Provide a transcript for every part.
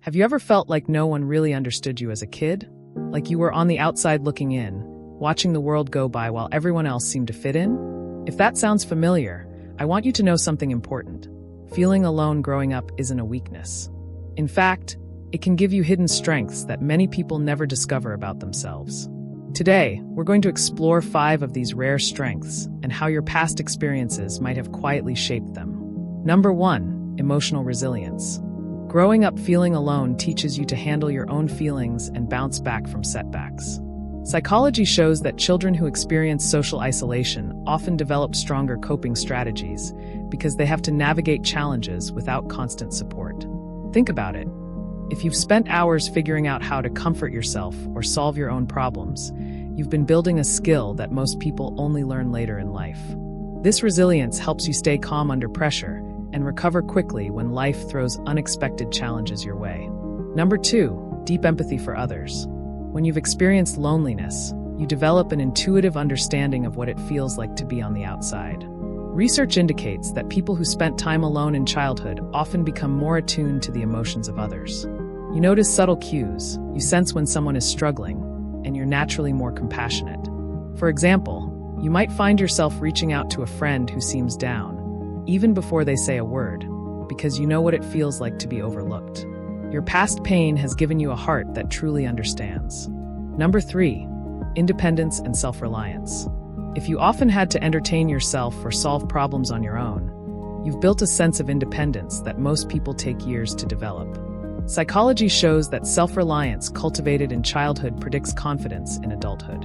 Have you ever felt like no one really understood you as a kid? Like you were on the outside looking in, watching the world go by while everyone else seemed to fit in? If that sounds familiar, I want you to know something important. Feeling alone growing up isn't a weakness. In fact, it can give you hidden strengths that many people never discover about themselves. Today, we're going to explore 5 of these rare strengths and how your past experiences might have quietly shaped them. Number 1, emotional resilience. Growing up feeling alone teaches you to handle your own feelings and bounce back from setbacks. Psychology shows that children who experience social isolation often develop stronger coping strategies because they have to navigate challenges without constant support. Think about it. If you've spent hours figuring out how to comfort yourself or solve your own problems, you've been building a skill that most people only learn later in life. This resilience helps you stay calm under pressure and recover quickly when life throws unexpected challenges your way. Number 2, deep empathy for others. When you've experienced loneliness, you develop an intuitive understanding of what it feels like to be on the outside. Research indicates that people who spent time alone in childhood often become more attuned to the emotions of others. You notice subtle cues, you sense when someone is struggling, and you're naturally more compassionate. For example, you might find yourself reaching out to a friend who seems down, even before they say a word, because you know what it feels like to be overlooked. Your past pain has given you a heart that truly understands. Number 3, independence and self-reliance. If you often had to entertain yourself or solve problems on your own, you've built a sense of independence that most people take years to develop. Psychology shows that self-reliance cultivated in childhood predicts confidence in adulthood.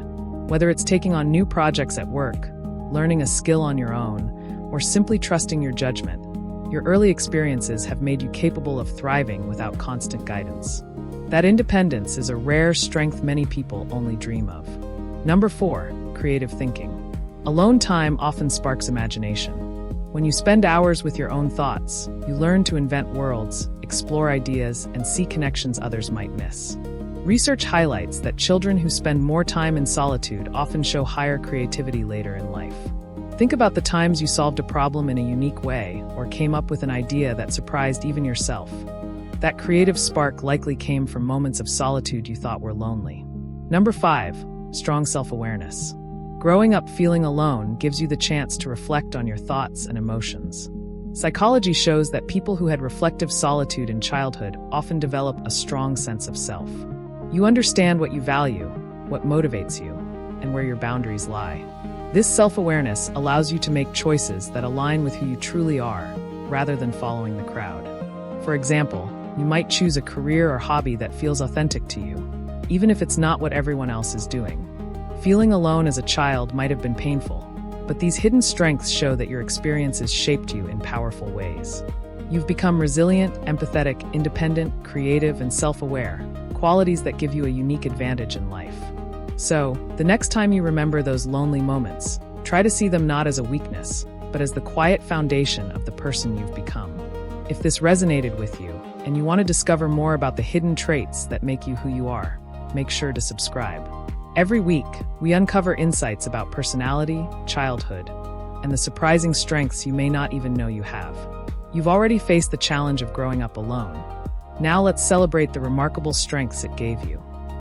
Whether it's taking on new projects at work, learning a skill on your own, or simply trusting your judgment, your early experiences have made you capable of thriving without constant guidance. That independence is a rare strength many people only dream of. Number 4, creative thinking. Alone time often sparks imagination. When you spend hours with your own thoughts, you learn to invent worlds, explore ideas, and see connections others might miss. Research highlights that children who spend more time in solitude often show higher creativity later in life. Think about the times you solved a problem in a unique way or came up with an idea that surprised even yourself. That creative spark likely came from moments of solitude you thought were lonely. Number 5, strong self-awareness. Growing up feeling alone gives you the chance to reflect on your thoughts and emotions. Psychology shows that people who had reflective solitude in childhood often develop a strong sense of self. You understand what you value, what motivates you, and where your boundaries lie. This self-awareness allows you to make choices that align with who you truly are, rather than following the crowd. For example, you might choose a career or hobby that feels authentic to you, even if it's not what everyone else is doing. Feeling alone as a child might have been painful, but these hidden strengths show that your experiences shaped you in powerful ways. You've become resilient, empathetic, independent, creative, and self-aware, qualities that give you a unique advantage in life. So, the next time you remember those lonely moments, try to see them not as a weakness, but as the quiet foundation of the person you've become. If this resonated with you, and you want to discover more about the hidden traits that make you who you are, make sure to subscribe. Every week, we uncover insights about personality, childhood, and the surprising strengths you may not even know you have. You've already faced the challenge of growing up alone. Now let's celebrate the remarkable strengths it gave you.